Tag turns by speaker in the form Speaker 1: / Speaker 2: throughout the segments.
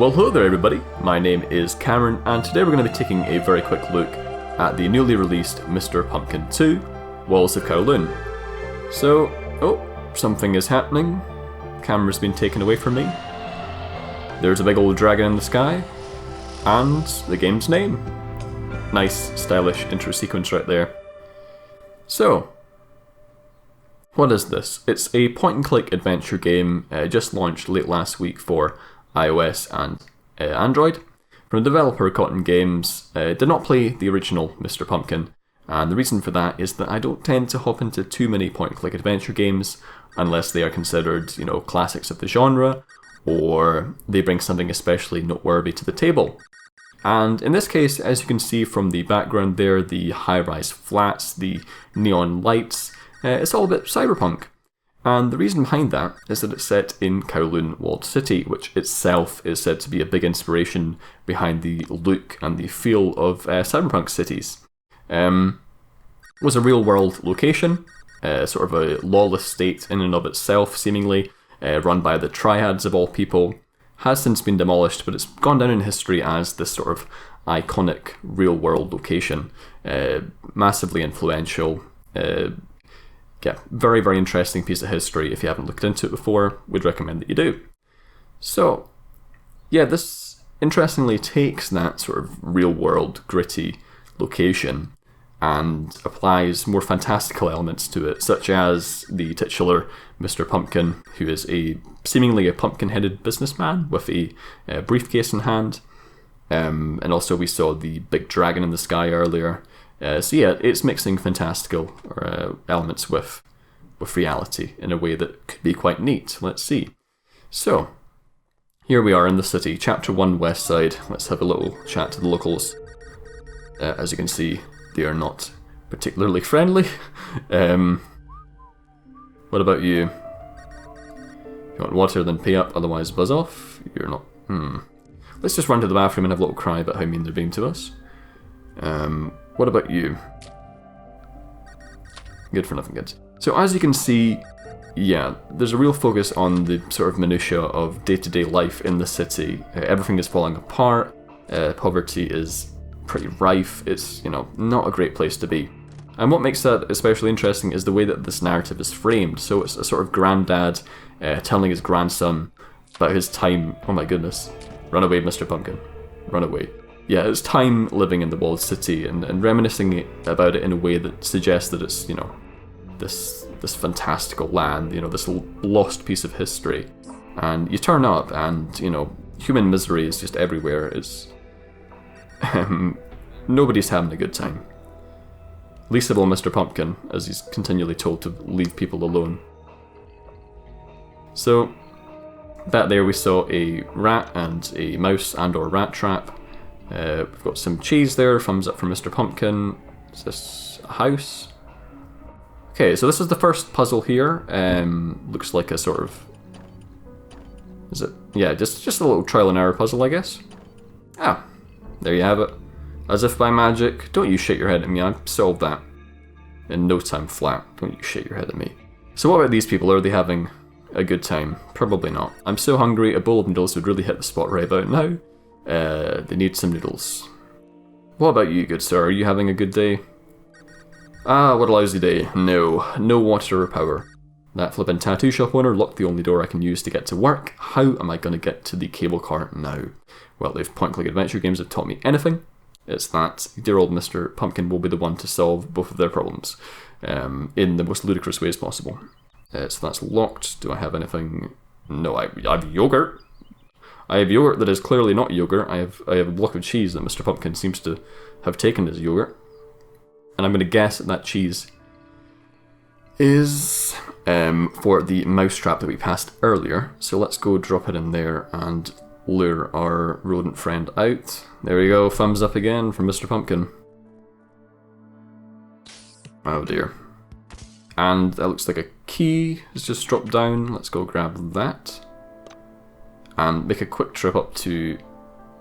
Speaker 1: Well, hello there everybody, my name is Cameron, and today we're going to be taking a very quick look at the newly released Mr. Pumpkin 2, Walls of Kowloon. So, something is happening. Camera's been taken away from me. There's a big old dragon in the sky, and the game's name. Nice, stylish intro sequence right there. So, what is this? It's a point-and-click adventure game just launched late last week for iOS and Android. From the developer Kowloon Games, did not play the original Mr. Pumpkin, and the reason for that is that I don't tend to hop into too many point-and-click adventure games unless they are considered, classics of the genre, or they bring something especially noteworthy to the table. And in this case, as you can see from the background there, the high-rise flats, the neon lights, it's all a bit cyberpunk. And the reason behind that is that it's set in Kowloon Walled City, which itself is said to be a big inspiration behind the look and the feel of cyberpunk cities. It was a real-world location, sort of a lawless state in and of itself, seemingly, run by the Triads of all people. Has since been demolished, but it's gone down in history as this sort of iconic real-world location. Massively influential. Very, very interesting piece of history. If you haven't looked into it before, we'd recommend that you do. So, this interestingly takes that sort of real-world, gritty location and applies more fantastical elements to it, such as the titular Mr. Pumpkin, who is seemingly a pumpkin-headed businessman with a briefcase in hand. And also we saw the big dragon in the sky earlier. It's mixing fantastical elements with reality in a way that could be quite neat. Let's see. So, here we are in the city, Chapter 1 West Side. Let's have a little chat to the locals. As you can see, they are not particularly friendly. What about you? If you want water, then pay up, otherwise buzz off. You're not... Let's just run to the bathroom and have a little cry about how mean they're being to us. What about you? Good for nothing good. So as you can see, there's a real focus on the sort of minutiae of day-to-day life in the city. Everything is falling apart. Poverty is pretty rife. It's, not a great place to be. And what makes that especially interesting is the way that this narrative is framed. So it's a sort of granddad telling his grandson about his time. Oh my goodness. Run away, Mr. Pumpkin. Run away. Yeah, it's time living in the walled city and reminiscing about it in a way that suggests that it's, this fantastical land, this lost piece of history. And you turn up and, human misery is just everywhere. It's... nobody's having a good time. Least of all Mr. Pumpkin, as he's continually told to leave people alone. So, back there we saw a rat and a mouse and or rat trap. We've got some cheese there, thumbs up from Mr. Pumpkin. Is this a house? Okay, so this is the first puzzle here. Looks like a sort of... Is it? Yeah, just a little trial and error puzzle, I guess. Ah, there you have it. As if by magic. Don't you shake your head at me, I've solved that. In no time flat. Don't you shake your head at me. So what about these people? Are they having a good time? Probably not. I'm so hungry, a bowl of noodles would really hit the spot right about now. They need some noodles. What about you, good sir? Are you having a good day? Ah, what a lousy day. No water or power. That flippin' tattoo shop owner locked the only door I can use to get to work. How am I going to get to the cable car now? Well, if point-click adventure games have taught me anything, it's that dear old Mr. Pumpkin will be the one to solve both of their problems in the most ludicrous ways possible. So that's locked. Do I have anything? No, I have yogurt. I have yogurt that is clearly not yogurt. I have a block of cheese that Mr. Pumpkin seems to have taken as yogurt. And I'm going to guess that cheese is for the mousetrap that we passed earlier. So let's go drop it in there and lure our rodent friend out. There we go, thumbs up again from Mr. Pumpkin. Oh dear. And that looks like a key has just dropped down. Let's go grab that. And make a quick trip up to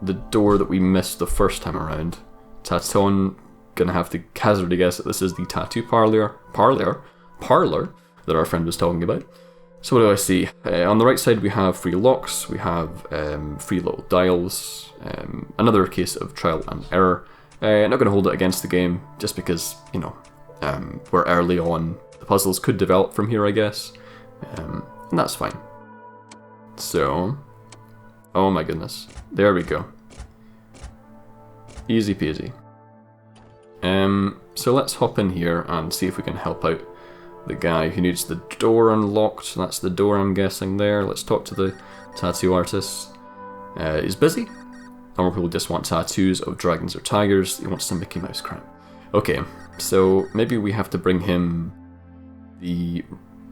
Speaker 1: the door that we missed the first time around. Taton, gonna have to hazard a guess that this is the tattoo parlor that our friend was talking about. So what do I see? On the right side we have free locks, we have free little dials, another case of trial and error. Not going to hold it against the game, just because, you know, we're early on. The puzzles could develop from here, I guess, and that's fine. So, oh my goodness, there we go. Easy peasy. So let's hop in here and see if we can help out the guy who needs the door unlocked. That's the door, I'm guessing, there. Let's talk to the tattoo artist. He's busy. Normal people just want tattoos of dragons or tigers. He wants some Mickey Mouse crap. Okay, so maybe we have to bring him the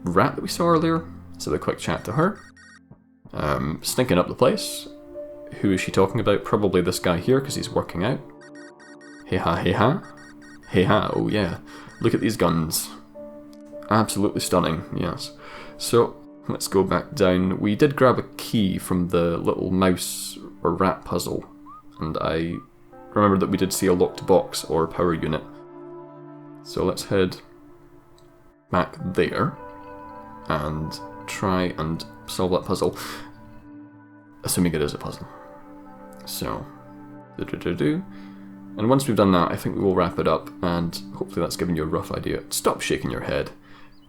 Speaker 1: rat that we saw earlier. Let's have a quick chat to her. Stinking up the place. Who is she talking about? Probably this guy here, because he's working out. Hey ha, hey ha. Hey ha, oh yeah. Look at these guns. Absolutely stunning, yes. So, let's go back down. We did grab a key from the little mouse or rat puzzle, and I remember that we did see a locked box or power unit. So let's head back there and try and solve that puzzle. Assuming it is a puzzle. So, and once we've done that, I think we will wrap it up, and hopefully that's given you a rough idea. Stop shaking your head.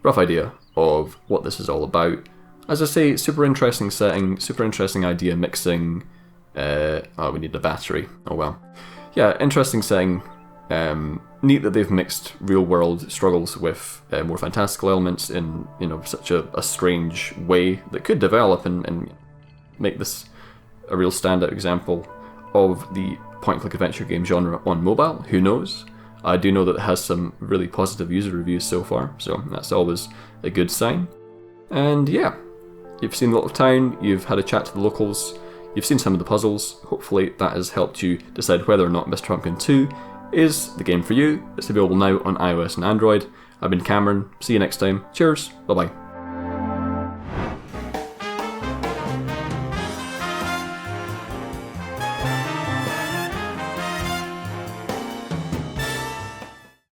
Speaker 1: Rough idea of what this is all about. As I say, super interesting setting, super interesting idea mixing. Oh, we need a battery. Oh well. Yeah, interesting setting. Neat that they've mixed real-world struggles with more fantastical elements in, you know, such a strange way that could develop and make this a real standout example of the point-and-click adventure game genre on mobile. Who knows? I do know that it has some really positive user reviews so far, so that's always a good sign. And yeah, you've seen the little town, you've had a chat to the locals, you've seen some of the puzzles. Hopefully that has helped you decide whether or not Mr. Pumpkin 2 is the game for you. It's available now on iOS and Android. I've been Cameron, see you next time, cheers, bye bye.